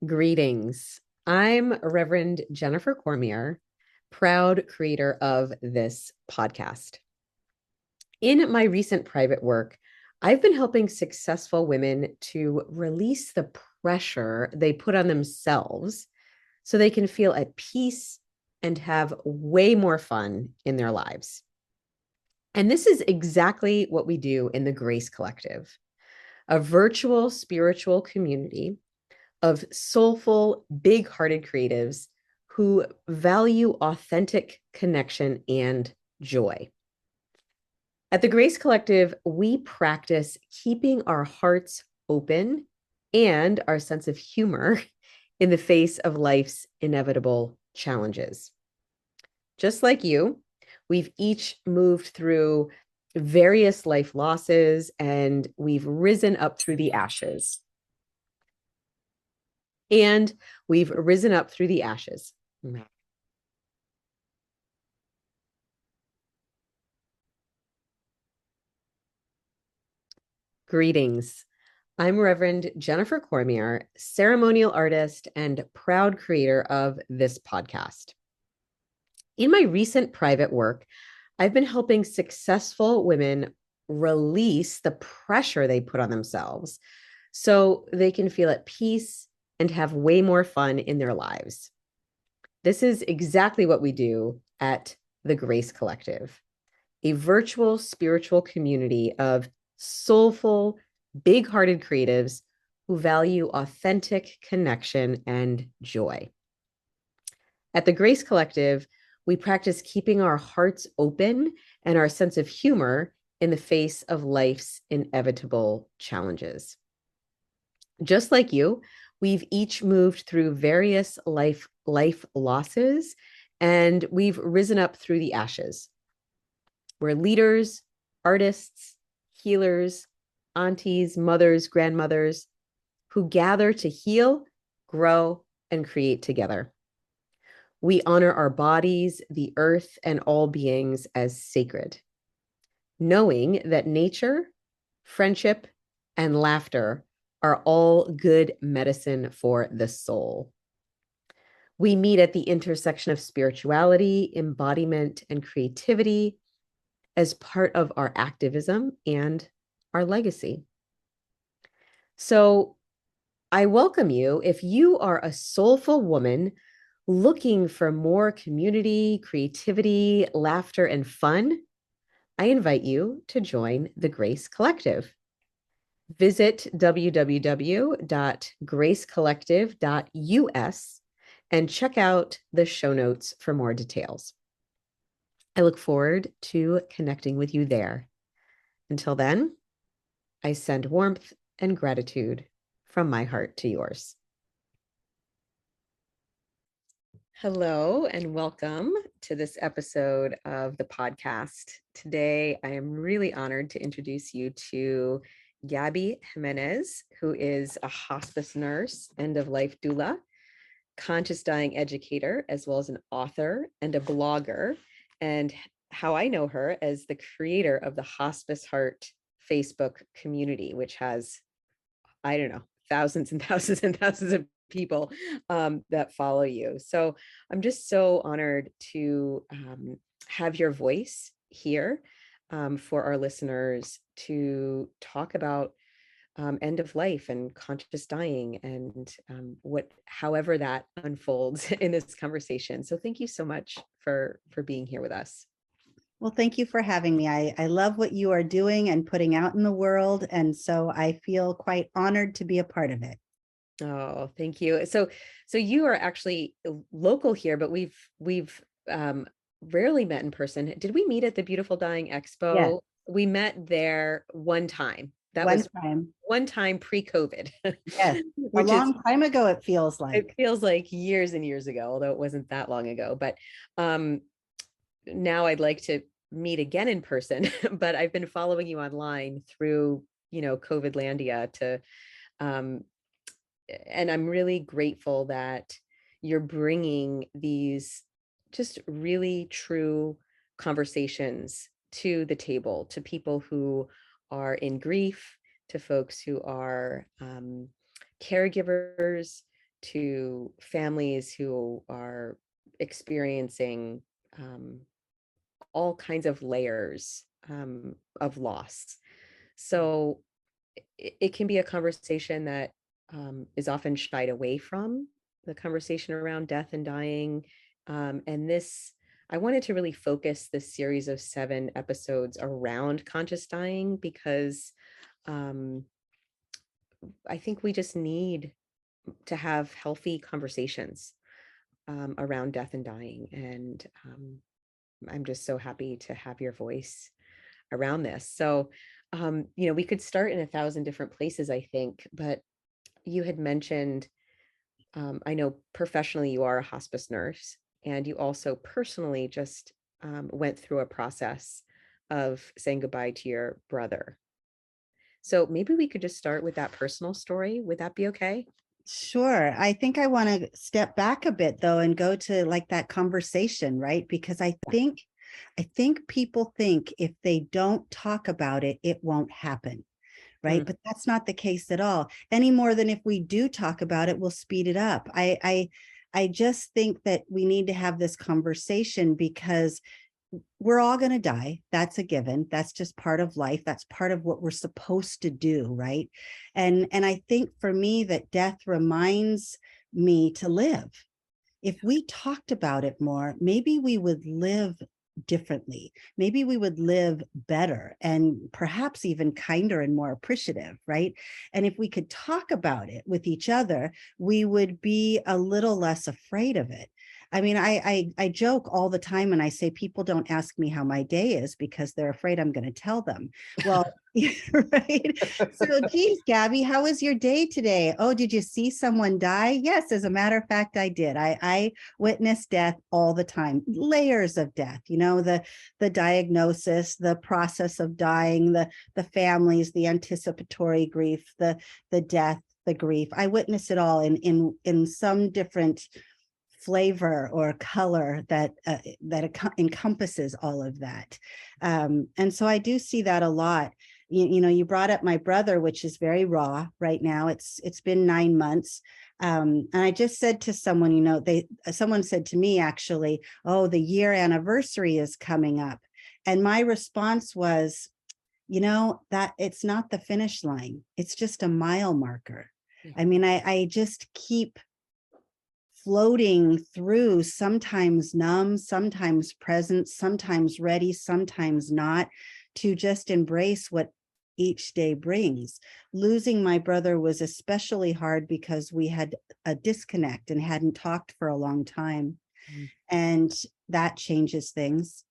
Greetings. I'm Reverend Jennifer Cormier, proud creator of this podcast. In my recent private work, I've been helping successful women to release the pressure they put on themselves so they can feel at peace and have way more fun in their lives. And this is exactly what we do in the Grace Collective, a virtual spiritual community of soulful, big hearted creatives who value authentic connection and joy. At the Grace Collective, we practice keeping our hearts open and our sense of humor in the face of life's inevitable challenges. Just like you, we've each moved through various life losses and we've risen up through the ashes. And we've risen up through the ashes. Greetings. I'm Reverend Jennifer Cormier, ceremonial artist and proud creator of this podcast. In my recent private work, I've been helping successful women release the pressure they put on themselves so they can feel at peace and have way more fun in their lives. This is exactly what we do at the Grace Collective, a virtual spiritual community of soulful, big hearted creatives who value authentic connection and joy. At the Grace Collective, we practice keeping our hearts open and our sense of humor in the face of life's inevitable challenges. Just like you, we've each moved through various life losses and we've risen up through the ashes. We're leaders, artists, healers, aunties, mothers, grandmothers who gather to heal, grow, and create together. We honor our bodies, the earth, and all beings as sacred, knowing that nature, friendship, and laughter are all good medicine for the soul. We meet at the intersection of spirituality, embodiment, and creativity as part of our activism and our legacy. So I welcome you if you are a soulful woman looking for more community, creativity, laughter, and fun. I invite you to join the Grace Collective. Visit www.gracecollective.us and check out the show notes for more details. I look forward to connecting with you there. Until then, I send warmth and gratitude from my heart to yours. Hello and welcome to this episode of the podcast. Today, I am really honored to introduce you to Gabby Jimenez, who is a hospice nurse, end-of-life doula, conscious dying educator, as well as an author and a blogger. And how I know her as the creator of the Hospice Heart Facebook community, which has, I don't know, thousands and thousands and thousands of people that follow you. So I'm just so honored to have your voice here for our listeners to talk about end of life and conscious dying and however that unfolds in this conversation. So thank you so much for being here with us. Well, thank you for having me. I love what you are doing and putting out in the world. And so I feel quite honored to be a part of it. Oh, thank you. So you are actually local here, but we've rarely met in person. Did we meet at the Beautiful Dying Yes, Expo? We met there one time. That one was time. one time pre-COVID, Yes, a which is, long time ago, it feels it like. feels like years and years ago, although it wasn't that long ago. But now I'd like to meet again in person, but I've been following you online through, COVIDlandia to, and I'm really grateful that you're bringing these just really true conversations to the table, to people who are in grief, to folks who are caregivers, to families who are experiencing all kinds of layers of loss. So it can be a conversation that is often shied away from, the conversation around death and dying. And this, I wanted to really focus this series of 7 episodes around conscious dying because I think we just need to have healthy conversations around death and dying. And I'm just so happy to have your voice around this. So, we could start in 1,000 different places, I think, but you had mentioned, I know professionally you are a hospice nurse, and you also personally just went through a process of saying goodbye to your brother. So maybe we could just start with that personal story. Would that be okay? Sure. I think I want to step back a bit though and go to like that conversation, right? Because I think people think if they don't talk about it, it won't happen, right? Mm, But that's not the case at all. Any more than if we do talk about it, we'll speed it up. I just think that we need to have this conversation because we're all going to die. That's a given. That's just part of life. That's part of what we're supposed to do, right? And I think for me that death reminds me to live. If we talked about it more, maybe we would live differently. Maybe we would live better and perhaps even kinder and more appreciative, right? And if we could talk about it with each other, we would be a little less afraid of it. I mean, I joke all the time and I say people don't ask me how my day is because they're afraid I'm going to tell them. Well, right. So, geez, Gabby, how was your day today? Oh, did you see someone die? Yes, as a matter of fact, I did. I witness death all the time, layers of death, the diagnosis, the process of dying, the families, the anticipatory grief, the death, the grief. I witness it all in some different flavor or color that encompasses all of that. And so I do see that a lot. You brought up my brother, which is very raw right now. It's been 9 months. And I just said to someone, someone said to me actually, oh, the year anniversary is coming up. And my response was, that it's not the finish line. It's just a mile marker. yeah. I mean, I just keep floating through, sometimes numb, sometimes present, sometimes ready, sometimes not, to just embrace what each day brings. Losing my brother was especially hard because we had a disconnect and hadn't talked for a long time. Mm, And that changes things.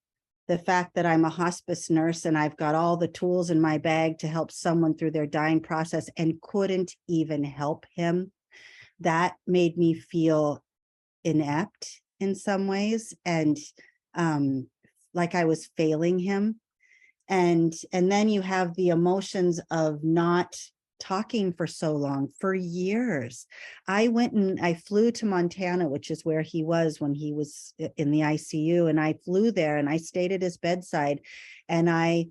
The fact that I'm a hospice nurse and I've got all the tools in my bag to help someone through their dying process and couldn't even help him, that made me feel inept in some ways and like I was failing him. And then you have the emotions of not talking for so long, for years. I flew to Montana, which is where he was when he was in the ICU, and I flew there and I stayed at his bedside and I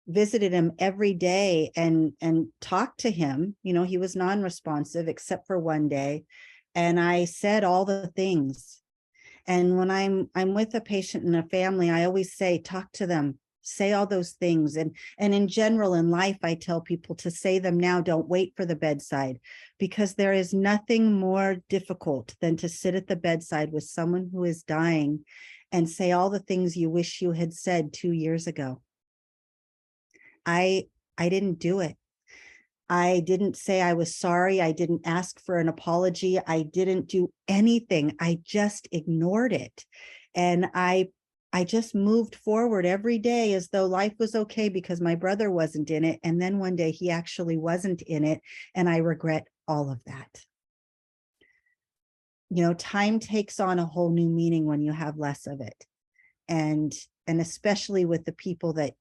visited him every day and talked to him. He was non-responsive except for one day, and I said all the things. And when I'm with a patient and a family, I always say, talk to them, say all those things. And in general, in life, I tell people to say them now, don't wait for the bedside, because there is nothing more difficult than to sit at the bedside with someone who is dying and say all the things you wish you had said 2 years ago. I didn't do it. I didn't say I was sorry. I didn't ask for an apology. I didn't do anything. I just ignored it. And I just moved forward every day as though life was okay because my brother wasn't in it. And then one day he actually wasn't in it. And I regret all of that. Time takes on a whole new meaning when you have less of it. And especially with the people that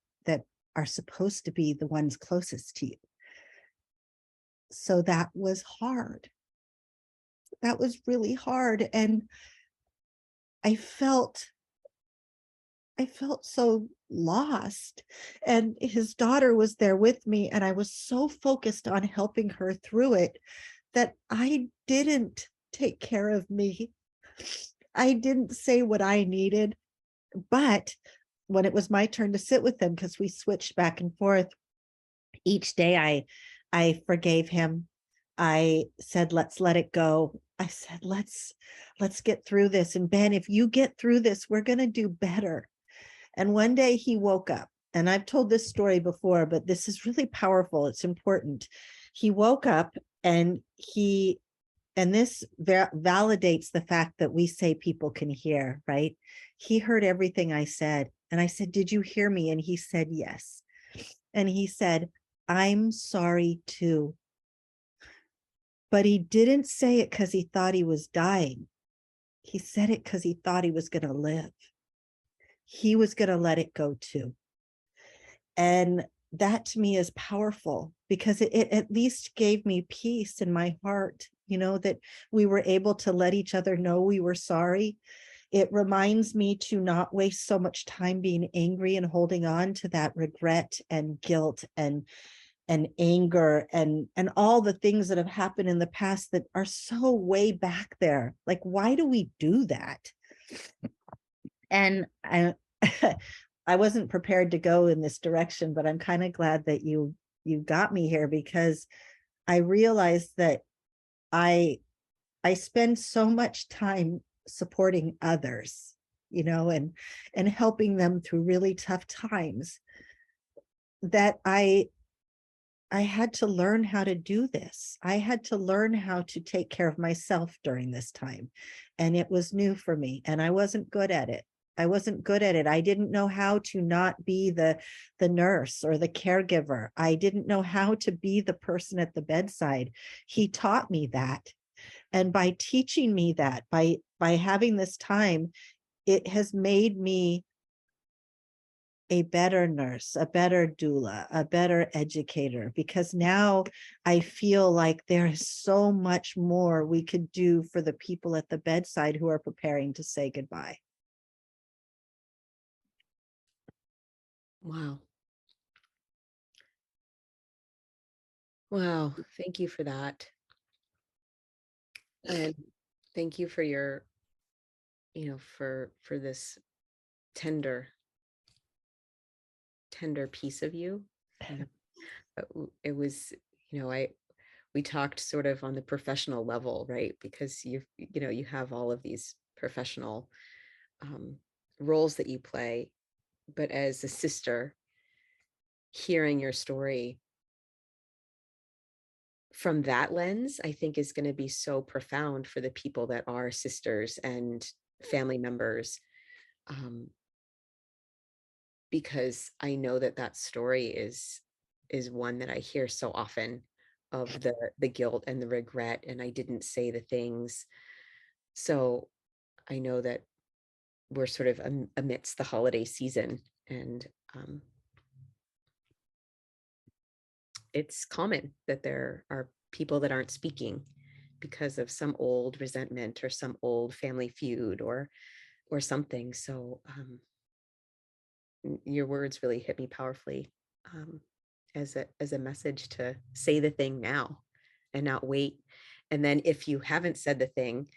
are supposed to be the ones closest to you. So that was hard. That was really hard. And I felt so lost. And his daughter was there with me. And I was so focused on helping her through it that I didn't take care of me. I didn't say what I needed, but when it was my turn to sit with him, because we switched back and forth each day, I forgave him. I said, let's let it go. I said, let's get through this. And Ben, if you get through this, we're going to do better. And one day he woke up, and I've told this story before, but this is really powerful. It's important. He woke up and this validates the fact that we say people can hear, right? He heard everything I said. And I said, did you hear me? And he said, yes. And he said, I'm sorry too. But he didn't say it because he thought he was dying. He said it because he thought he was going to live. He was going to let it go too. And that to me is powerful, because it at least gave me peace in my heart, that we were able to let each other know we were sorry. It reminds me to not waste so much time being angry and holding on to that regret and guilt and anger and all the things that have happened in the past that are so way back there. Like, why do we do that? And I wasn't prepared to go in this direction, but I'm kind of glad that you got me here, because I realized that I spend so much time supporting others, and helping them through really tough times, that I had to learn how to do this. I had to learn how to take care of myself during this time. And it was new for me, and I wasn't good at it. I didn't know how to not be the nurse or the caregiver. I didn't know how to be the person at the bedside. He taught me that. And by teaching me that, by having this time, it has made me a better nurse, a better doula, a better educator, because now I feel like there is so much more we could do for the people at the bedside who are preparing to say goodbye. Wow. Wow. Thank you for that. And thank you for your, for this tender piece of you. It was, we talked sort of on the professional level, right? Because you have all of these professional roles that you play, but as a sister, hearing your story from that lens, I think is going to be so profound for the people that are sisters and family members. Because I know that story is one that I hear so often, of the guilt and the regret, and I didn't say the things. So I know that we're sort of amidst the holiday season, and it's common that there are people that aren't speaking because of some old resentment or some old family feud or something. So your words really hit me powerfully, as a message to say the thing now and not wait. And then if you haven't said the thing,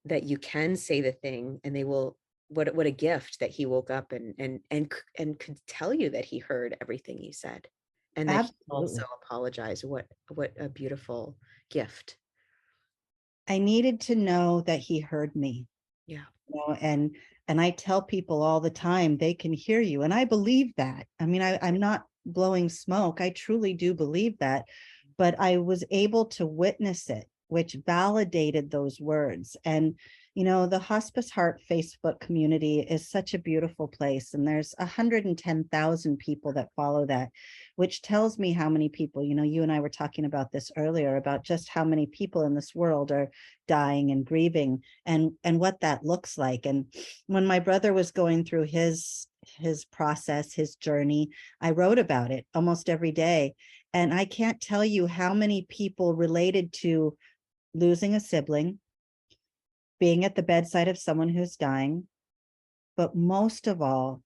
that you can say the thing, and they will. What a gift that he woke up and could tell you that he heard everything you said, and that he also Absolutely. apologized. What a beautiful gift. I needed to know that he heard me. Yeah. And I tell people all the time, they can hear you, and I believe that. I mean, I'm not blowing smoke. I truly do believe that, but I was able to witness it, which validated those words. And the Hospice Heart Facebook community is such a beautiful place, and there's 110,000 people that follow that, which tells me how many people, you and I were talking about this earlier, about just how many people in this world are dying and grieving, and what that looks like. And when my brother was going through his process, his journey, I wrote about it almost every day. And I can't tell you how many people related to losing a sibling, being at the bedside of someone who's dying, but most of all,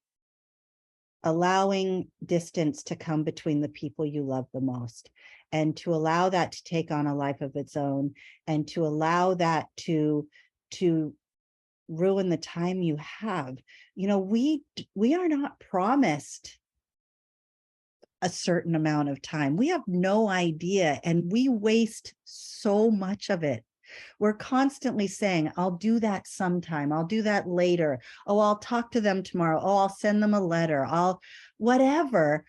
allowing distance to come between the people you love the most, and to allow that to take on a life of its own, and to allow that to ruin the time you have. We are not promised a certain amount of time. We have no idea, and we waste so much of it. We're constantly saying, I'll do that sometime. I'll do that later. Oh, I'll talk to them tomorrow. Oh, I'll send them a letter. I'll whatever.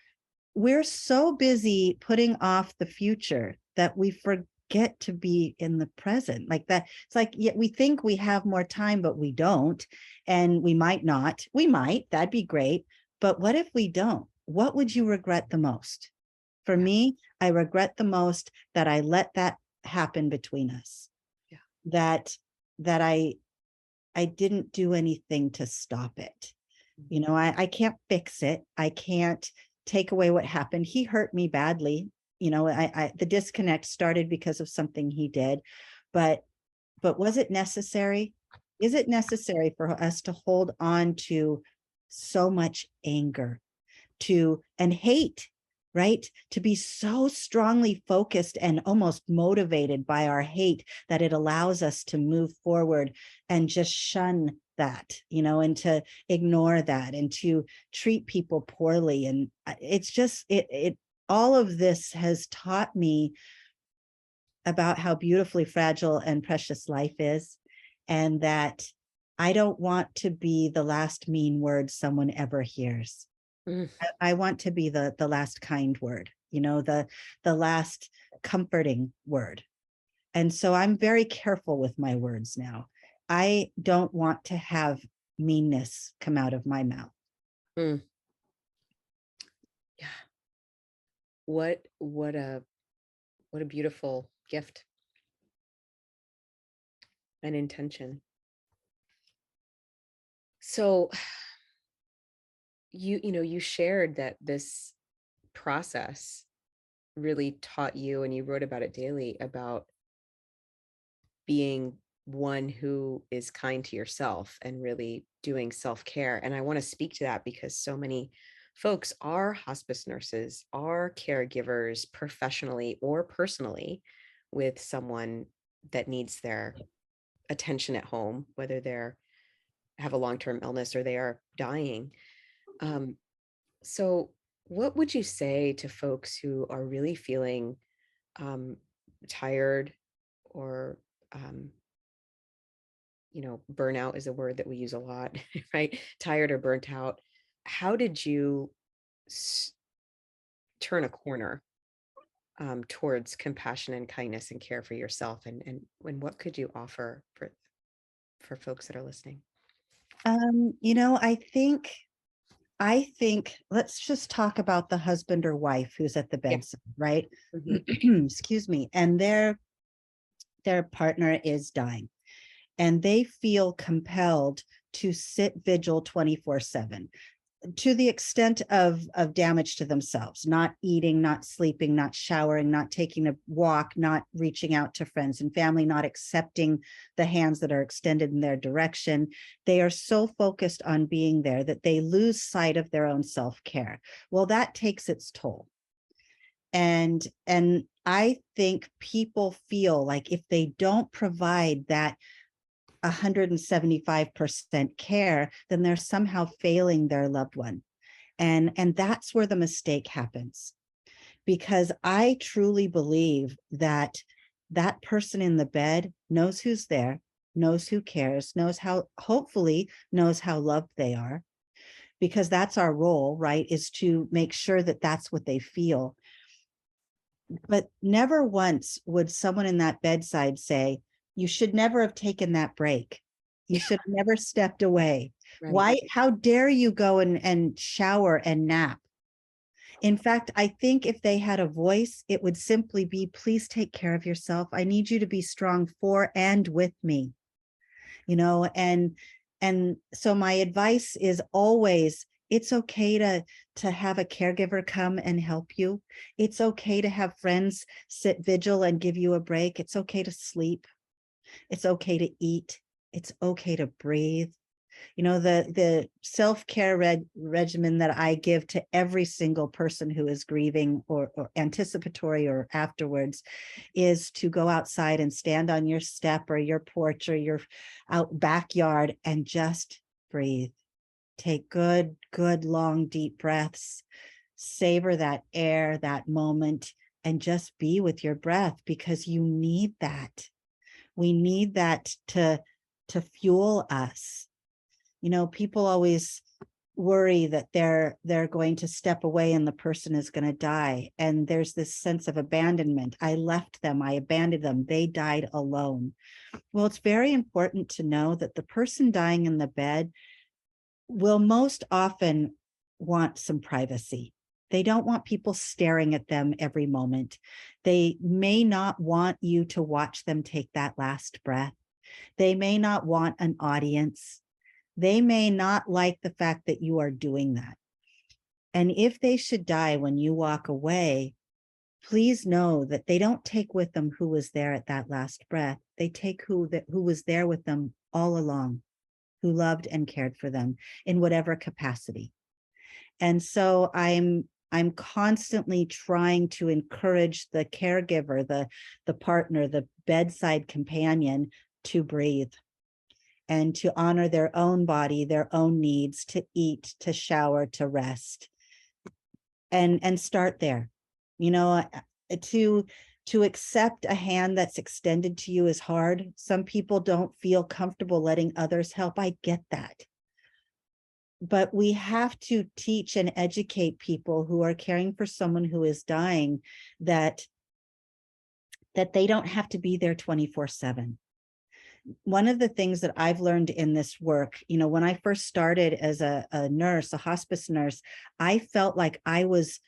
We're so busy putting off the future that we forget to be in the present. Like that. It's like, yeah, we think we have more time, but we don't. And we might not. We might. That'd be great. But what if we don't? What would you regret the most? For me, I regret the most that I let that happen between us. Yeah. That I didn't do anything to stop it. I can't fix it. I can't take away what happened. He hurt me badly. The disconnect started because of something he did, but was it necessary? Is it necessary for us to hold on to so much anger, and hate, right? To be so strongly focused and almost motivated by our hate that it allows us to move forward and just shun that, and to ignore that and to treat people poorly. And it's just, it all of this has taught me about how beautifully fragile and precious life is, and that I don't want to be the last mean word someone ever hears. Mm. I want to be the last kind word, the last comforting word. And so I'm very careful with my words now. I don't want to have meanness come out of my mouth. Mm. Yeah. What a beautiful gift and intention. So you shared that this process really taught you, and you wrote about it daily, about being one who is kind to yourself and really doing self-care. And I want to speak to that because so many folks are hospice nurses, are caregivers professionally or personally with someone that needs their attention at home, whether they're have a long-term illness or they are dying. So what would you say to folks who are really feeling um, tired, or burnout is a word that we use a lot, right? Tired or burnt out. How did you turn a corner towards compassion and kindness and care for yourself? And what could you offer for folks that are listening? I think let's just talk about the husband or wife who's at the Yeah. bedside, right? Mm-hmm. Excuse me. And their partner is dying, and they feel compelled to sit vigil 24/7, to the extent of damage to themselves, not eating, not sleeping, not showering, not taking a walk, not reaching out to friends and family, not accepting the hands that are extended in their direction. They are so focused on being there that they lose sight of their own self-care. Well, that takes its toll. And I think people feel like if they don't provide that 175% care, then they're somehow failing their loved one. And that's where the mistake happens. Because I truly believe that that person in the bed knows who's there, knows who cares, hopefully knows how loved they are, because that's our role, right? Is to make sure that that's what they feel. But never once would someone in that bedside say, you should never have taken that break. You should have never stepped away. Right. Why? How dare you go and shower and nap? In fact, I think if they had a voice, it would simply be, please take care of yourself. I need you to be strong for and with me. And so my advice is always, it's okay to have a caregiver come and help you. It's okay to have friends sit vigil and give you a break. It's okay to sleep. It's okay to eat. It's okay to breathe. The self-care regimen that I give to every single person who is grieving or anticipatory or afterwards is to go outside and stand on your step or your porch or your out backyard and just breathe. Take good, long, deep breaths. Savor that air, that moment, and just be with your breath, because you need that. We need that to fuel us. People always worry that they're going to step away and the person is going to die. And there's this sense of abandonment. I left them, I abandoned them, they died alone. Well, it's very important to know that the person dying in the bed will most often want some privacy. They don't want people staring at them every moment. They may not want you to watch them take that last breath. They may not want an audience. They may not like the fact that you are doing that. And if they should die when you walk away, please know that they don't take with them who was there at that last breath. They take who was there with them all along, who loved and cared for them in whatever capacity. And so I'm constantly trying to encourage the caregiver, the partner, the bedside companion to breathe and to honor their own body, their own needs, to eat, to shower, to rest, and start there. To accept a hand that's extended to you is hard. Some people don't feel comfortable letting others help. I get that. But we have to teach and educate people who are caring for someone who is dying that they don't have to be there 24/7. One of the things that I've learned in this work, when I first started as a nurse, a hospice nurse, I felt like I was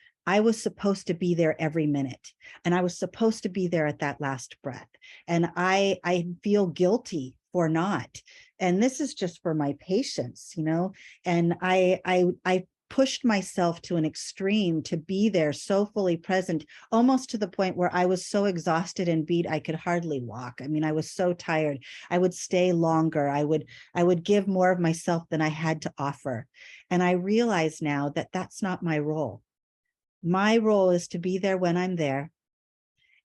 supposed to be there every minute, and I was supposed to be there at that last breath. And I feel guilty for not. And this is just for my patients, and I pushed myself to an extreme to be there so fully present, almost to the point where I was so exhausted and beat I could hardly walk. I mean, I was so tired. I would stay longer. I would give more of myself than I had to offer. And I realize now that that's not my role. My role is to be there when I'm there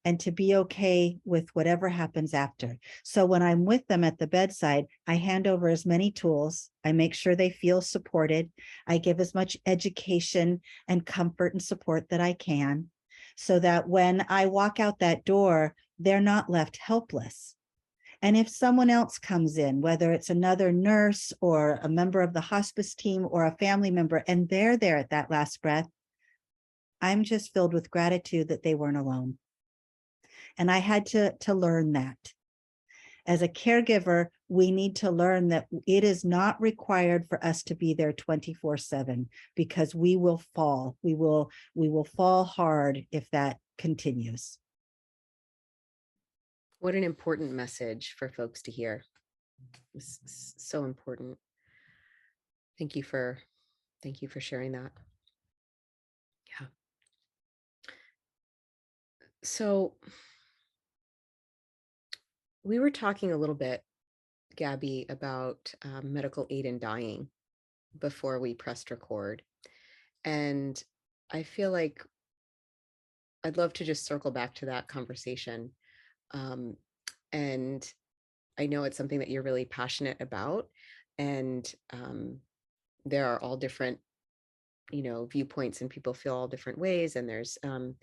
and to be okay with whatever happens after. So when I'm with them at the bedside, I hand over as many tools. I make sure they feel supported. I give as much education and comfort and support that I can, so that when I walk out that door, they're not left helpless. And if someone else comes in, whether it's another nurse or a member of the hospice team or a family member, and they're there at that last breath, I'm just filled with gratitude that they weren't alone. And I had to learn that. As a caregiver, we need to learn that it is not required for us to be there 24/7, because we will fall. We will fall hard if that continues. What an important message for folks to hear. It's so important. Thank you for sharing that. Yeah. So we were talking a little bit, Gabby, about medical aid in dying before we pressed record. And I feel like I'd love to just circle back to that conversation. And I know it's something that you're really passionate about. And there are all different, viewpoints, and people feel all different ways. And there's, and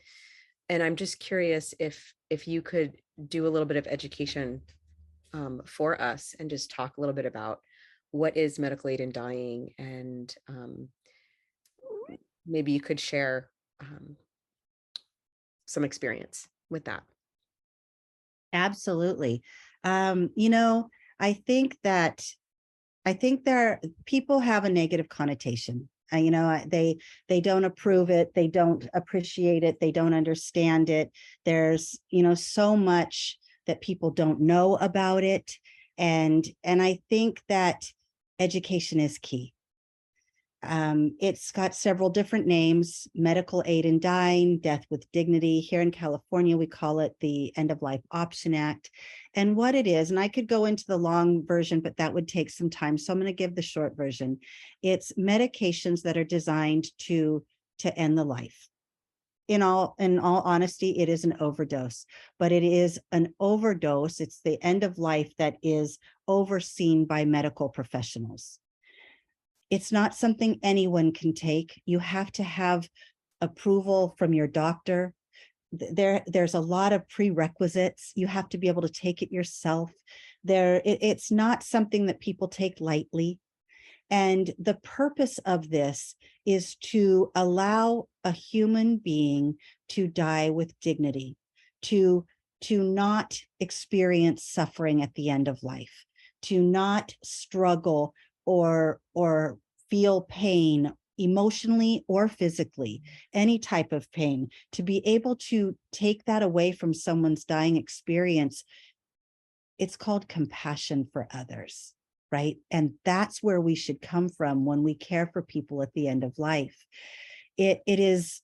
I'm just curious if you could do a little bit of education for us and just talk a little bit about what is medical aid in dying, and maybe you could share some experience with that. Absolutely. I think there people have a negative connotation. They don't approve it. They don't appreciate it. They don't understand it. There's, so much that people don't know about it. And I think that education is key. It's got several different names: medical aid in dying, death with dignity. Here in California, we call it the End of Life Option Act. And what it is, and I could go into the long version, but that would take some time. So I'm going to give the short version. It's medications that are designed to end the life. In all honesty, it is an overdose, but it is an overdose. It's the end of life that is overseen by medical professionals. It's not something anyone can take. You have to have approval from your doctor. There's a lot of prerequisites. You have to be able to take it yourself. It's not something that people take lightly. And the purpose of this is to allow a human being to die with dignity, to not experience suffering at the end of life, to not struggle or feel pain emotionally or physically, any type of pain, to be able to take that away from someone's dying experience. It's called compassion for others, right? And that's where we should come from when we care for people at the end of life. It is,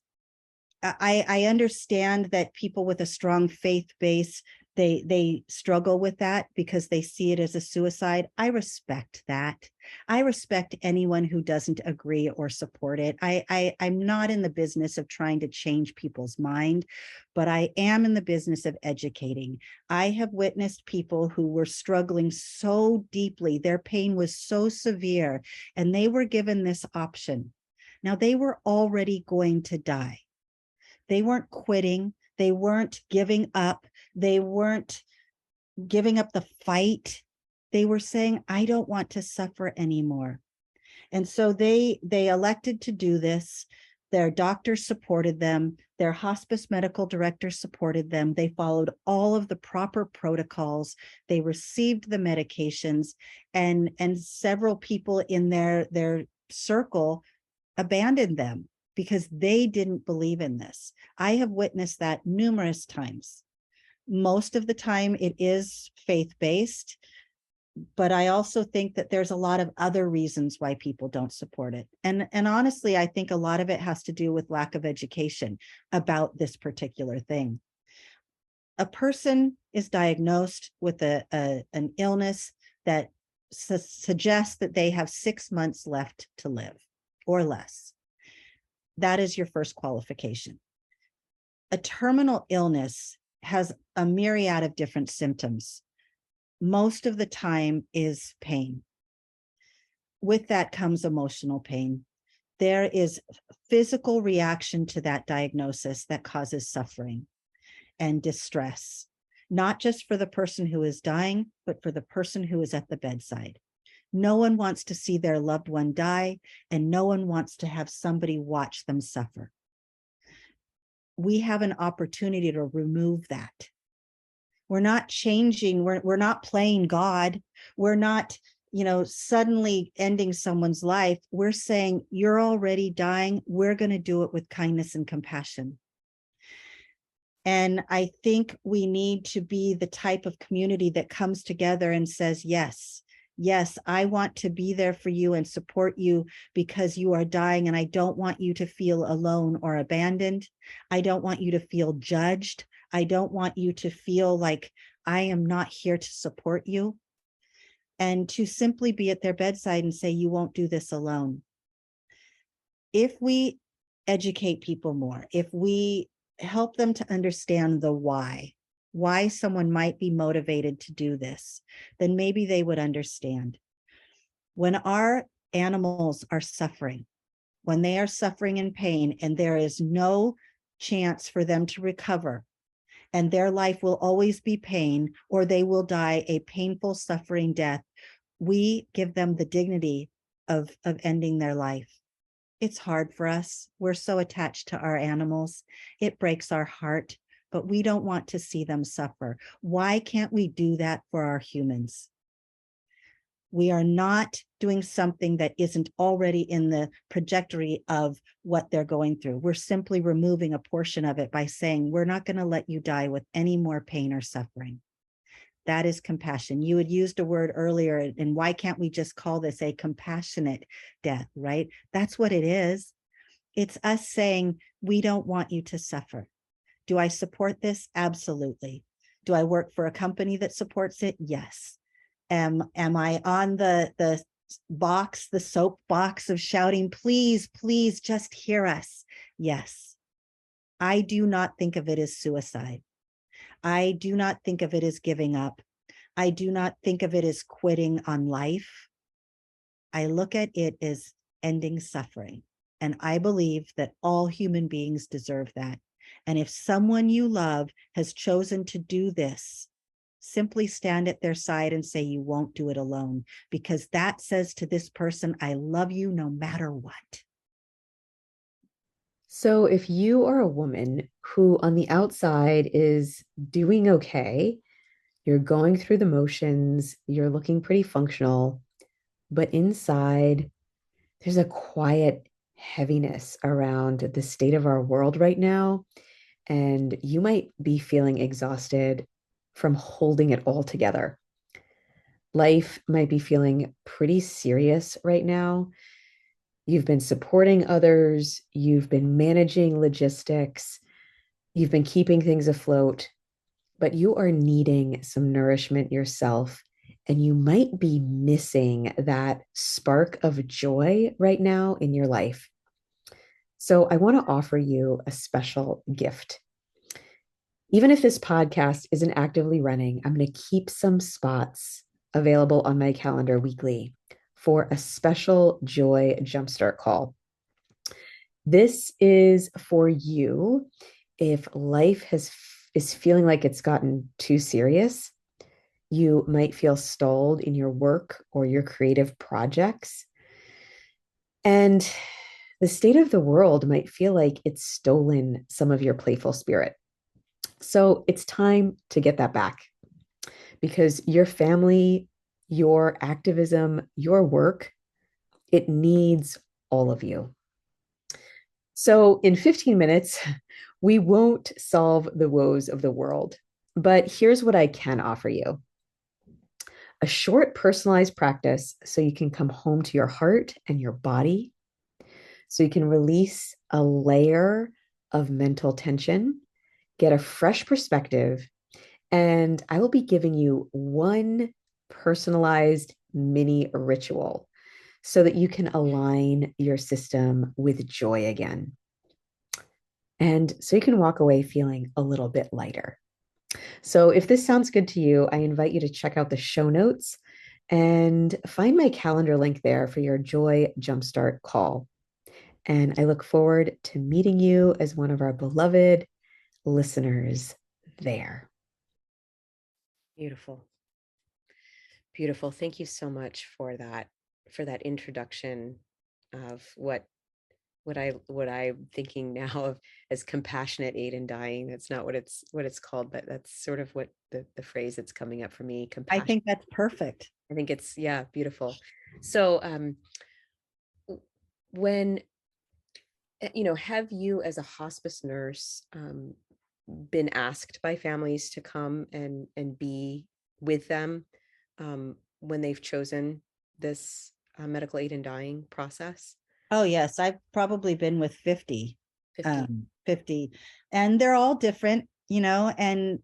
I understand that people with a strong faith base, they struggle with that because they see it as a suicide. I respect that. I respect anyone who doesn't agree or support it. I'm not in the business of trying to change people's mind, but I am in the business of educating. I have witnessed people who were struggling so deeply, their pain was so severe, and they were given this option. Now, they were already going to die. They weren't quitting. They weren't giving up. They weren't giving up the fight. They were saying, I don't want to suffer anymore. And so they elected to do this. Their doctors supported them. Their hospice medical director supported them. They followed all of the proper protocols. They received the medications, and several people in their circle abandoned them because they didn't believe in this. I have witnessed that numerous times. Most of the time it is faith-based, but I also think that there's a lot of other reasons why people don't support it. And honestly, I think a lot of it has to do with lack of education about this particular thing. A person is diagnosed with an illness that suggests that they have 6 months left to live or less. That is your first qualification. A terminal illness has a myriad of different symptoms. Most of the time is pain. With that comes emotional pain. There is physical reaction to that diagnosis that causes suffering and distress, not just for the person who is dying, but for the person who is at the bedside. No one wants to see their loved one die, and no one wants to have somebody watch them suffer. We have an opportunity to remove that. We're not changing, we're not playing God. We're not, suddenly ending someone's life. We're saying, you're already dying. We're going to do it with kindness and compassion. And I think we need to be the type of community that comes together and says, yes, I want to be there for you and support you because you are dying, and I don't want you to feel alone or abandoned. I don't want you to feel judged. I don't want you to feel like I am not here to support you. And to simply be at their bedside and say, you won't do this alone. If we educate people more, if we help them to understand the why someone might be motivated to do this, then maybe they would understand. When our animals are suffering, when they are suffering in pain and there is no chance for them to recover, and their life will always be pain, or they will die a painful, suffering death, we give them the dignity of ending their life. It's hard for us. We're so attached to our animals. It breaks our heart, but we don't want to see them suffer. Why can't we do that for our humans? We are not doing something that isn't already in the trajectory of what they're going through. We're simply removing a portion of it by saying, we're not going to let you die with any more pain or suffering. That is compassion. You had used a word earlier, and why can't we just call this a compassionate death, right? That's what it is. It's us saying, we don't want you to suffer. Do I support this? Absolutely. Do I work for a company that supports it? Yes. Am I on the box, the soapbox of shouting, please, please just hear us? Yes. I do not think of it as suicide. I do not think of it as giving up. I do not think of it as quitting on life. I look at it as ending suffering. And I believe that all human beings deserve that. And if someone you love has chosen to do this, simply stand at their side and say, you won't do it alone, because that says to this person, I love you no matter what. So, if you are a woman who on the outside is doing okay, you're going through the motions, you're looking pretty functional, but inside there's a quiet heaviness around the state of our world right now. And you might be feeling exhausted from holding it all together. Life might be feeling pretty serious right now. You've been supporting others, you've been managing logistics, you've been keeping things afloat, but you are needing some nourishment yourself. And you might be missing that spark of joy right now in your life. So, I want to offer you a special gift. Even if this podcast isn't actively running, I'm going to keep some spots available on my calendar weekly for a special joy jumpstart call. This is for you if life is feeling like it's gotten too serious. You might feel stalled in your work or your creative projects. And the state of the world might feel like it's stolen some of your playful spirit. So it's time to get that back because your family, your activism, your work, it needs all of you. So in 15 minutes, we won't solve the woes of the world, but here's what I can offer you: a short personalized practice so you can come home to your heart and your body, so you can release a layer of mental tension, get a fresh perspective, and I will be giving you one personalized mini ritual so that you can align your system with joy again. And so you can walk away feeling a little bit lighter. So if this sounds good to you, I invite you to check out the show notes and find my calendar link there for your Joy Jumpstart call. And I look forward to meeting you as one of our beloved listeners there. Beautiful. Beautiful. Thank you so much for that introduction of what I'm thinking now of as compassionate aid in dying. That's not what it's called, but that's sort of what the phrase that's coming up for me. I Compassion. think that's perfect. I think it's, yeah, beautiful. So when have you as a hospice nurse been asked by families to come and be with them when they've chosen this medical aid in dying process? Oh, yes. I've probably been with 50, 50. 50, and they're all different, and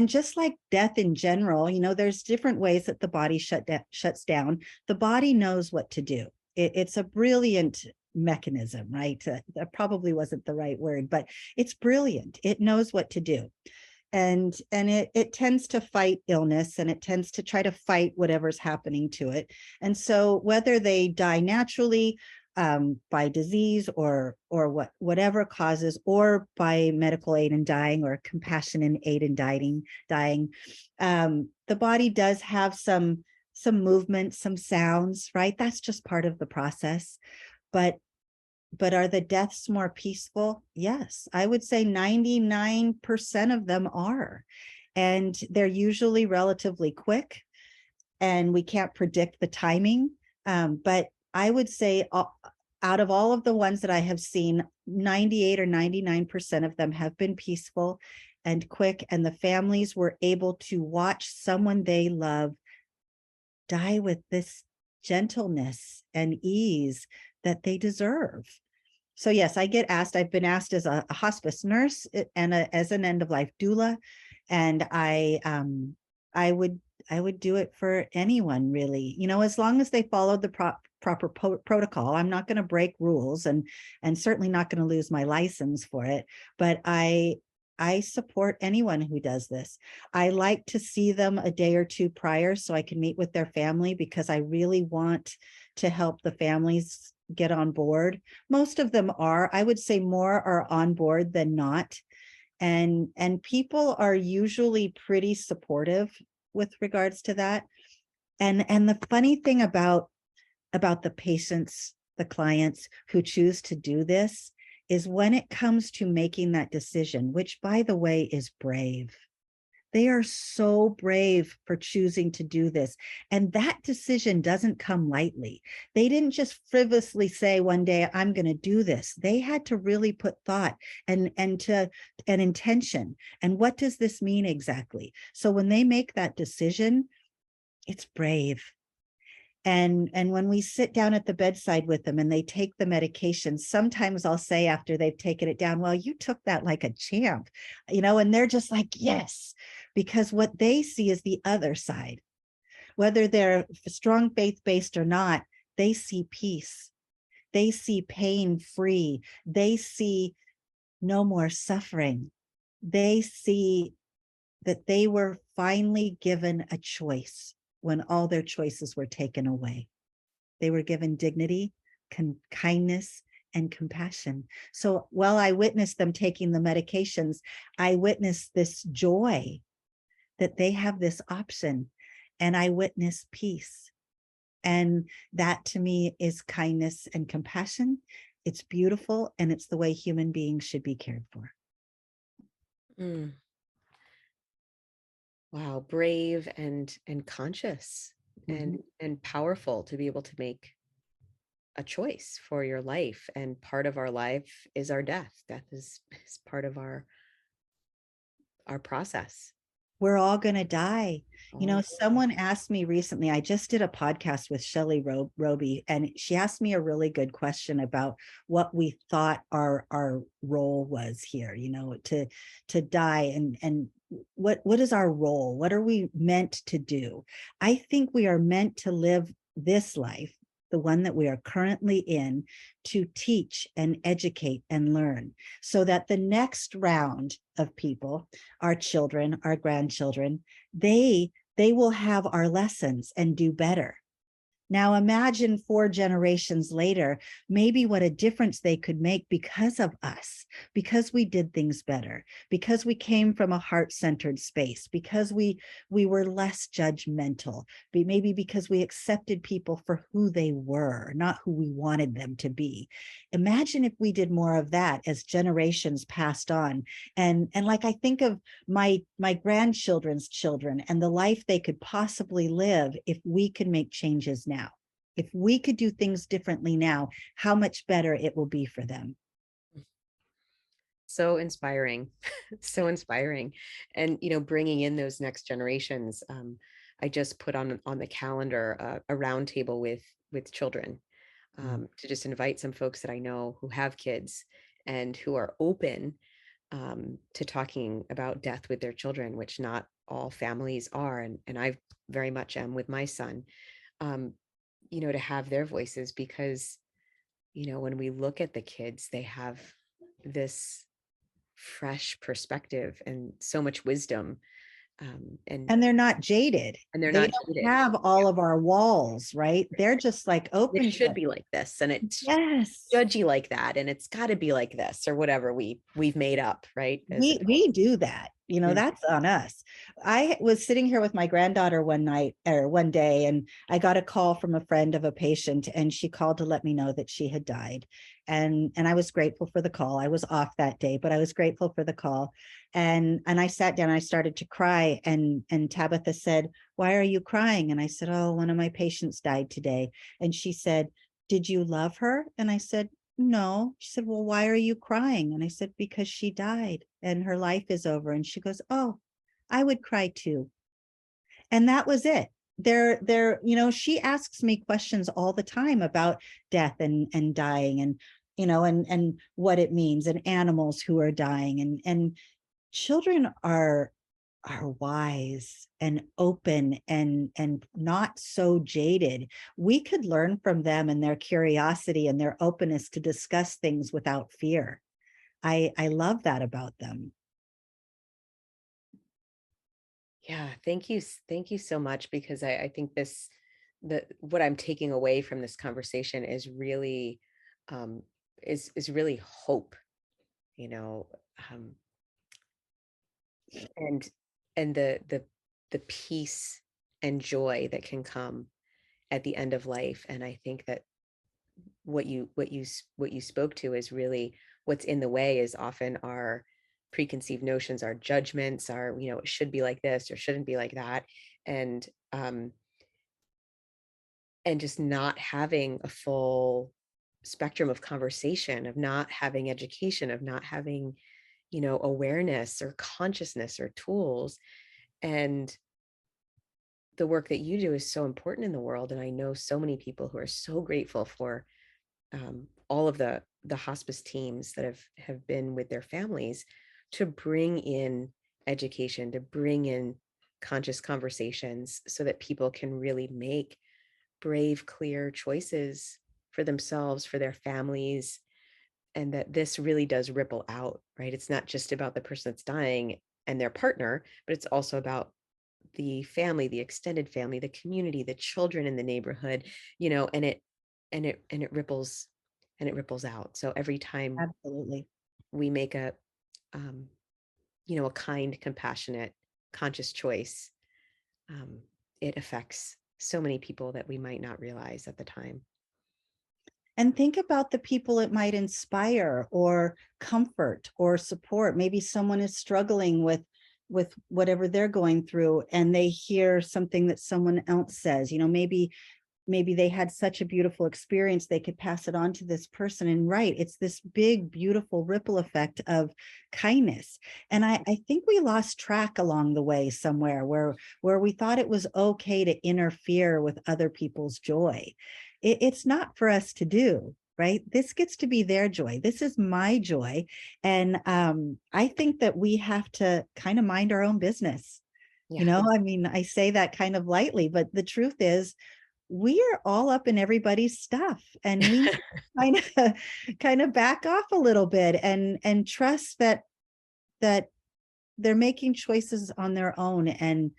just like death in general, there's different ways that the body shuts down. The body knows what to do. It's a brilliant mechanism, right? That probably wasn't the right word, but it's brilliant. It knows what to do. And it tends to fight illness, and it tends to try to fight whatever's happening to it. And so whether they die naturally, by disease or whatever causes, or by medical aid in dying or compassionate aid in dying, the body does have some movement, some sounds, right? That's just part of the process. But are the deaths more peaceful? Yes, I would say 99% of them are. And they're usually relatively quick, and we can't predict the timing. But I would say out of all of the ones that I have seen, 98 or 99% of them have been peaceful. and quick, and the families were able to watch someone they love die with this gentleness and ease that they deserve. So yes, I get asked, I've been asked as a hospice nurse and as an end of life doula, and I would do it for anyone, really, as long as they follow the proper protocol. I'm not going to break rules, and certainly not going to lose my license for it, but I support anyone who does this. I like to see them a day or two prior so I can meet with their family, because I really want to help the families get on board. Most of them are. I would say more are on board than not. And people are usually pretty supportive with regards to that. And the funny thing about the patients, the clients who choose to do this, is when it comes to making that decision, which, by the way, is brave. They are so brave for choosing to do this. And that decision doesn't come lightly. They didn't just frivolously say one day, I'm going to do this. They had to really put thought and intention. And what does this mean exactly? So when they make that decision, it's brave. And when we sit down at the bedside with them and they take the medication, sometimes I'll say after they've taken it down, well, you took that like a champ, and they're just like, yes, because what they see is the other side. Whether they're strong faith-based or not, they see peace. They see pain-free. They see no more suffering. They see that they were finally given a choice when all their choices were taken away. They were given dignity, kindness, and compassion. So while I witnessed them taking the medications, I witnessed this joy that they have this option, and I witnessed peace. And that to me is kindness and compassion. It's beautiful, and it's the way human beings should be cared for. Mm. Wow, brave and conscious and powerful to be able to make a choice for your life. And part of our life is our death. Death is part of our process. We're all going to die. Oh. Someone asked me recently, I just did a podcast with Shelley Roby, and she asked me a really good question about what we thought our role was here, to die, and what is our role? What are we meant to do? I think we are meant to live this life, the one that we are currently in, to teach and educate and learn, so that the next round of people, our children, our grandchildren, they will have our lessons and do better. Now imagine 4 generations later, maybe what a difference they could make because of us, because we did things better, because we came from a heart-centered space, because we were less judgmental, maybe because we accepted people for who they were, not who we wanted them to be. Imagine if we did more of that as generations passed on. And like, I think of my grandchildren's children and the life they could possibly live if we could make changes now. If we could do things differently now, how much better it will be for them. So inspiring. So inspiring. And bringing in those next generations. I just put on the calendar a roundtable with children, to just invite some folks that I know who have kids and who are open to talking about death with their children, which not all families are, and I very much am with my son. To have their voices, because when we look at the kids, they have this fresh perspective and so much wisdom, and they're not jaded, and they're they not don't jaded. have all of our walls, right? They're just like open. It should be like this, and it's yes, judgy like that, and it's got to be like this, or whatever we've made up, right? we do that, that's on us. I was sitting here with my granddaughter one day, and I got a call from a friend of a patient, and she called to let me know that she had died. And I was grateful for the call. I was off that day, but I was grateful for the call. And I sat down, I started to cry, and Tabitha said, "Why are you crying?" And I said, "Oh, one of my patients died today." And she said, "Did you love her?" And I said, no. She said, well, why are you crying? And I said, because she died and her life is over. And she goes, oh, I would cry too. And that was it. She asks me questions all the time about death and dying, and and what it means, and animals who are dying, and children are wise and open and not so jaded. We could learn from them and their curiosity and their openness to discuss things without fear. I love that about them. Yeah, thank you. Thank you so much, because I think what I'm taking away from this conversation is really, um, is really hope, you know, um, and the peace and joy that can come at the end of life. And I think that what you spoke to is really what's in the way is often our preconceived notions, our judgments, our, it should be like this or shouldn't be like that. And and just not having a full spectrum of conversation, of not having education, of not having, awareness or consciousness or tools. And the work that you do is so important in the world. And I know so many people who are so grateful for, all of the hospice teams that have been with their families to bring in education, to bring in conscious conversations so that people can really make brave, clear choices for themselves, for their families, and that this really does ripple out, right? It's not just about the person that's dying and their partner, but it's also about the family, the extended family, the community, the children in the neighborhood, and it ripples, and it ripples out. So every time Absolutely. we make um, a kind, compassionate, conscious choice, um, it affects so many people that we might not realize at the time. And think about the people it might inspire or comfort or support. Maybe someone is struggling with whatever they're going through, and they hear something that someone else says. Maybe they had such a beautiful experience, they could pass it on to this person. And right, it's this big, beautiful ripple effect of kindness. And I think we lost track along the way somewhere, where we thought it was okay to interfere with other people's joy. It's not for us to do. Right, this gets to be their joy, this is my joy. And I think that we have to kind of mind our own business. Yeah. I mean, I say that kind of lightly, but the truth is we are all up in everybody's stuff, and we kind of kind of back off a little bit and trust that they're making choices on their own. And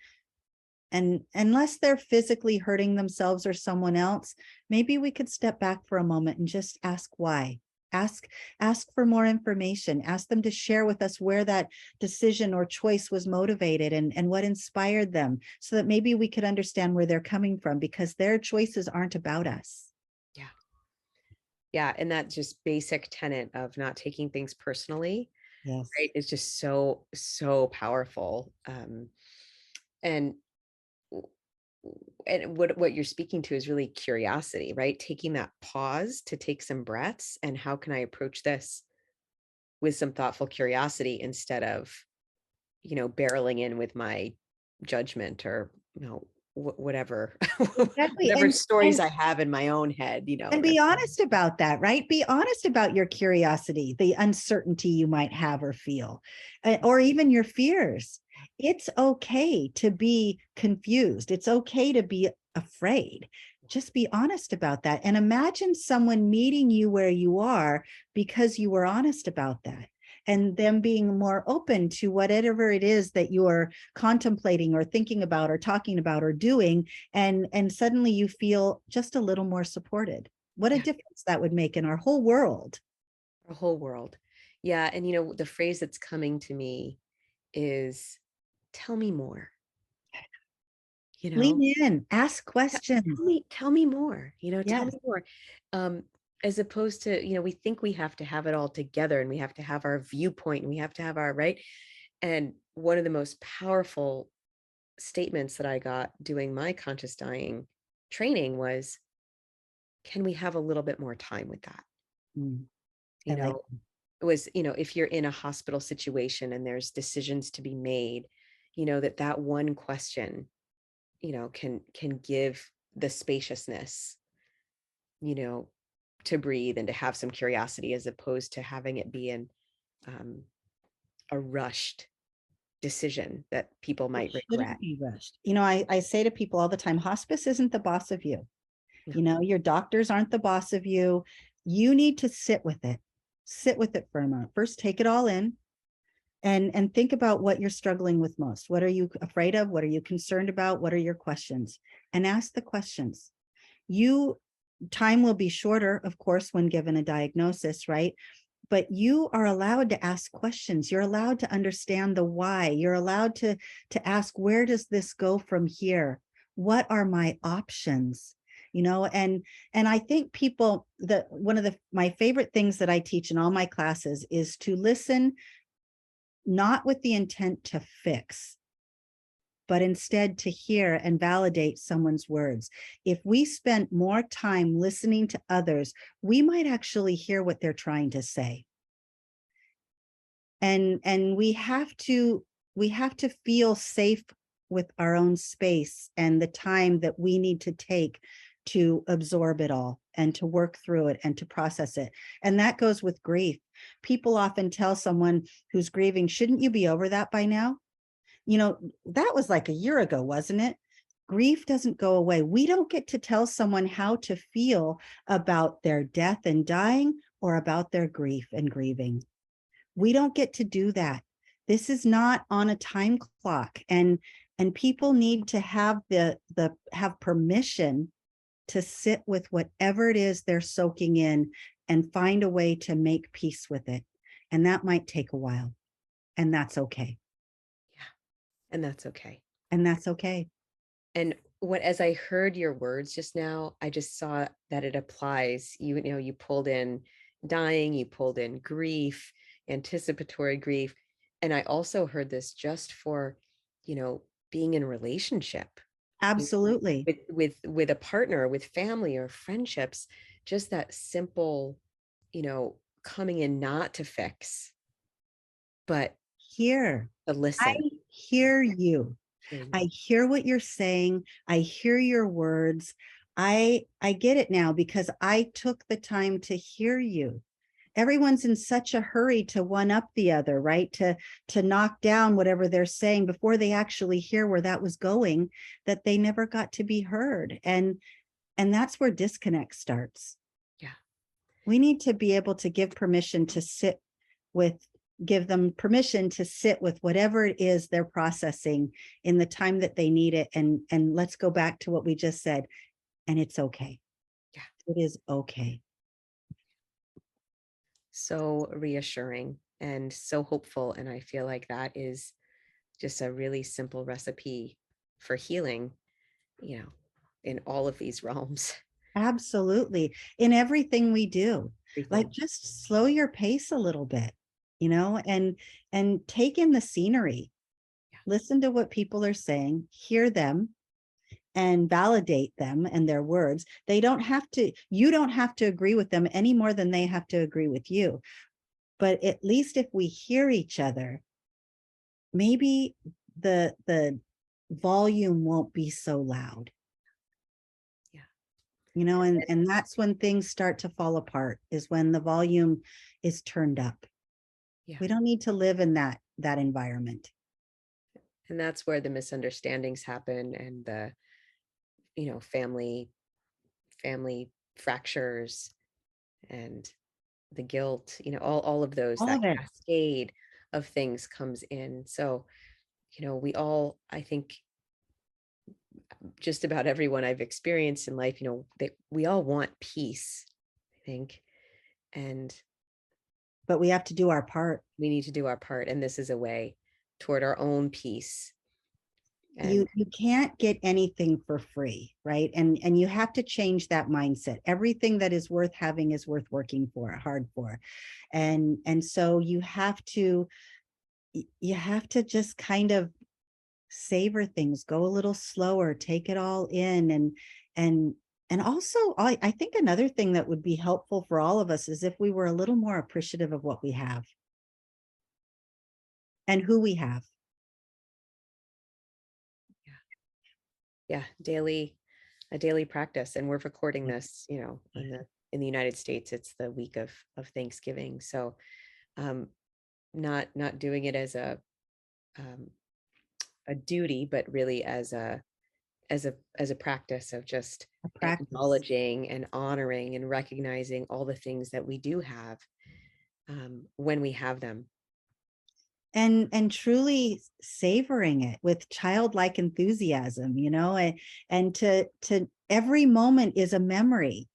unless they're physically hurting themselves or someone else, maybe we could step back for a moment and just ask why. Ask for more information, ask them to share with us where that decision or choice was motivated, and what inspired them, so that maybe we could understand where they're coming from, because their choices aren't about us. Yeah. Yeah. And that just basic tenet of not taking things personally, Yes. right, is just so, so powerful. And and what you're speaking to is really curiosity, right? Taking that pause to take some breaths, and how can I approach this with some thoughtful curiosity instead of, barreling in with my judgment, or, whatever, Exactly. whatever and stories and I have in my own head, And be honest about that, right? Be honest about your curiosity, the uncertainty you might have or feel, or even your fears. It's okay to be confused. It's okay to be afraid. Just be honest about that. And imagine someone meeting you where you are because you were honest about that, and them being more open to whatever it is that you're contemplating or thinking about or talking about or doing. And suddenly you feel just a little more supported. What a Yeah, difference that would make in our whole world. the whole world. Yeah. And the phrase that's coming to me is, tell me more, you Lean know in, ask questions. tell me more, tell Yes, me more. Um, as opposed to, we think we have to have it all together, and we have to have our viewpoint, and we have to have our right. And one of the most powerful statements that I got doing my conscious dying training was, can we have a little bit more time with that? Mm, I You like know, it was, if you're in a hospital situation and there's decisions to be made, that one question, can give the spaciousness, you know, to breathe and to have some curiosity, as opposed to having it be um, a rushed decision that people it. might regret. Shouldn't be rushed. I say to people all the time, hospice isn't the boss of you. No. Your doctors aren't the boss of you. You need to sit with it. Sit with it for a moment. First, take it all in and think about what you're struggling with most. What are you afraid of? What are you concerned about? What are your questions? And ask the questions. Time will be shorter, of course, when given a diagnosis, right? But you are allowed to ask questions. You're allowed to understand the why. You're allowed to ask, where does this go from here? What are my options? And I think people, that one of my favorite things that I teach in all my classes is to listen, not with the intent to fix, but instead to hear and validate someone's words. If we spent more time listening to others, we might actually hear what they're trying to say. And we have to feel safe with our own space and the time that we need to take to absorb it all and to work through it and to process it. And that goes with grief. People often tell someone who's grieving, shouldn't you be over that by now? That was like a year ago, wasn't it? Grief doesn't go away. We don't get to tell someone how to feel about their death and dying, or about their grief and grieving. We don't get to do that. This is not on a time clock, and people need to have have permission to sit with whatever it is they're soaking in and find a way to make peace with it. And that might take a while, and that's okay. Yeah. And that's okay. And that's okay. And as I heard your words just now, I just saw that it applies. You pulled in dying, you pulled in grief, anticipatory grief. And I also heard this just for, being in a relationship, Absolutely. with a partner, with family or friendships, just that simple, coming in not to fix, but Here, to I listen. hear you. Hear you. I hear what you're saying. I hear your words. I get it now because I took the time to hear you. Everyone's in such a hurry to one up the other, right? To knock down whatever they're saying before they actually hear where that was going, that they never got to be heard. And that's where disconnect starts. Yeah. We need to be able to give permission to sit with give them permission to sit with whatever it is they're processing in the time that they need it. And let's go back to what we just said. And it's okay. Yeah. It is okay. So reassuring and so hopeful. And I feel like that is just a really simple recipe for healing, in all of these realms. Absolutely. In everything we do, like Everything. just slow your pace a little bit, and take in the scenery. Yeah. Listen to what people are saying, hear them, and validate them and their words. You don't have to agree with them any more than they have to agree with you. But at least if we hear each other, maybe the volume won't be so loud. Yeah. And that's when things start to fall apart, is when the volume is turned up. Yeah. We don't need to live in that environment. And that's where the misunderstandings happen, and the, family fractures, and the guilt, all of those, All that of it. cascade of things comes in. So, we all, I think, just about everyone I've experienced in life, that we all want peace, I think. And But we have to do our part. we need to do our part. And this is a way toward our own peace. And You can't get anything for free, right? And you have to change that mindset. Everything that is worth having is worth working for, hard for. And so you have to just kind of savor things, go a little slower, take it all in, and And also, I think another thing that would be helpful for all of us is if we were a little more appreciative of what we have and who we have. Yeah, a daily practice. And we're recording this, in the United States, it's the week of Thanksgiving. So not doing it as um, a duty, but really as a practice of just A practice. acknowledging and honoring and recognizing all the things that we do have when we have them. And truly savoring it with childlike enthusiasm, and to every moment is a memory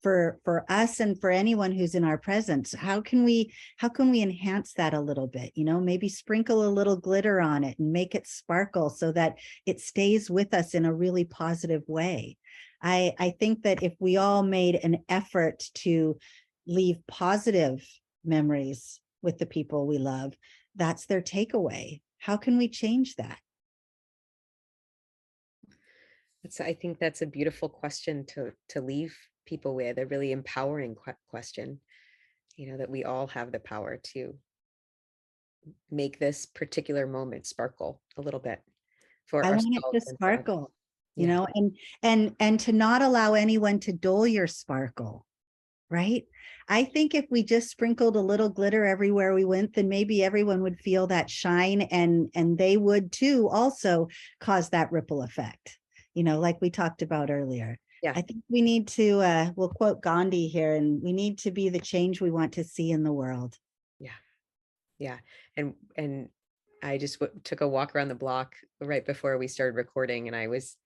for us and for anyone who's in our presence. How can we enhance that a little bit? Maybe sprinkle a little glitter on it and make it sparkle so that it stays with us in a really positive way. I think that if we all made an effort to leave positive memories with the people we love, that's their takeaway. How can we change that? I think that's a beautiful question to leave people with, a really empowering question, that we all have the power to make this particular moment sparkle a little bit for I want it to ourselves and for others. sparkle, Yeah. and to not allow anyone to dull your sparkle, right? I think if we just sprinkled a little glitter everywhere we went, then maybe everyone would feel that shine, and they would too also cause that ripple effect, like we talked about earlier. Yeah. I think we need to, we'll quote Gandhi here, and we need to be the change we want to see in the world. Yeah. Yeah. And I just took a walk around the block right before we started recording, and it was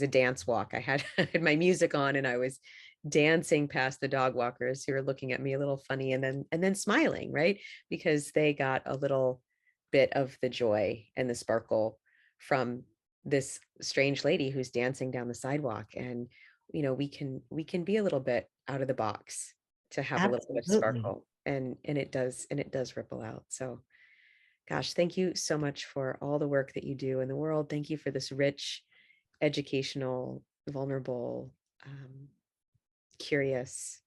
a dance walk. I had, I had my music on, and I was dancing past the dog walkers who were looking at me a little funny, and then smiling, right? Because they got a little bit of the joy and the sparkle from this strange lady who's dancing down the sidewalk. And we can be a little bit out of the box to have a little bit of Absolutely. sparkle, and it does ripple out. So gosh, thank you so much for all the work that you do in the world. Thank you for this rich, educational, vulnerable, curious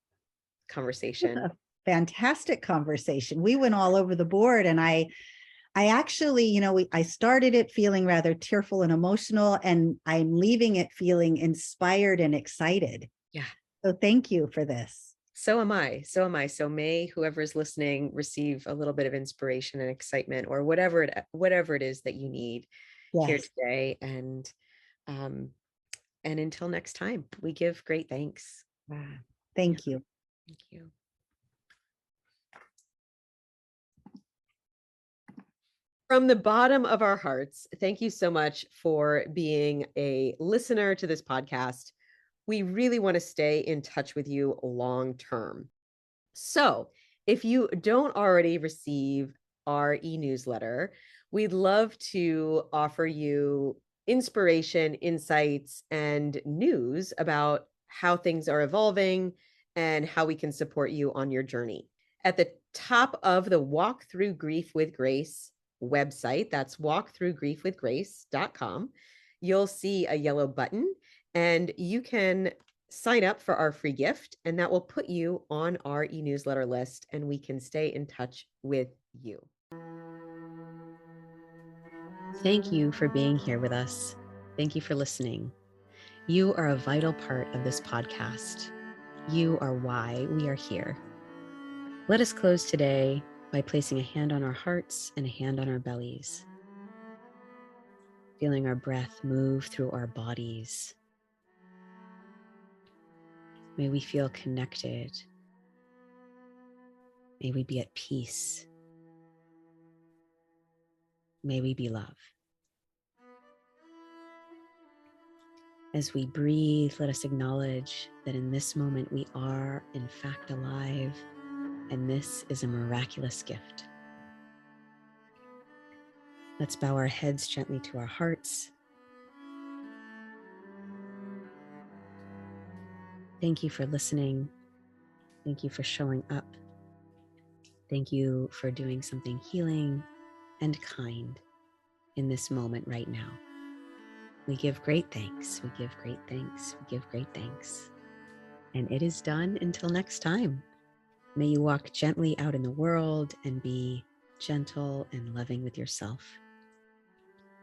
conversation. A fantastic conversation. We went all over the board, and I actually, I started it feeling rather tearful and emotional, and I'm leaving it feeling inspired and excited. Yeah. So thank you for this. So am I. So am I. So may whoever is listening receive a little bit of inspiration and excitement, or whatever it is that you need here Yes. today. Um, and until next time, we give great thanks. Yeah. Thank you. Thank you. From the bottom of our hearts, thank you so much for being a listener to this podcast. We really want to stay in touch with you long term. So, if you don't already receive our e-newsletter, we'd love to offer you inspiration, insights, and news about how things are evolving and how we can support you on your journey. At the top of the Walk Through Grief with Grace website, that's walkthroughgriefwithgrace.com, you'll see a yellow button, and you can sign up for our free gift, and that will put you on our e-newsletter list, and we can stay in touch with you. Thank you for being here with us. Thank you for listening. You are a vital part of this podcast. You are why we are here. Let us close today by placing a hand on our hearts and a hand on our bellies, feeling our breath move through our bodies. May we feel connected. May we be at peace. May we be love. As we breathe, let us acknowledge that in this moment we are, in fact, alive, and this is a miraculous gift. Let's bow our heads gently to our hearts. Thank you for listening. Thank you for showing up. Thank you for doing something healing and kind in this moment right now. We give great thanks. We give great thanks. We give great thanks. And it is done until next time. May you walk gently out in the world and be gentle and loving with yourself.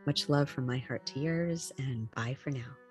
Much love from my heart to yours, and bye for now.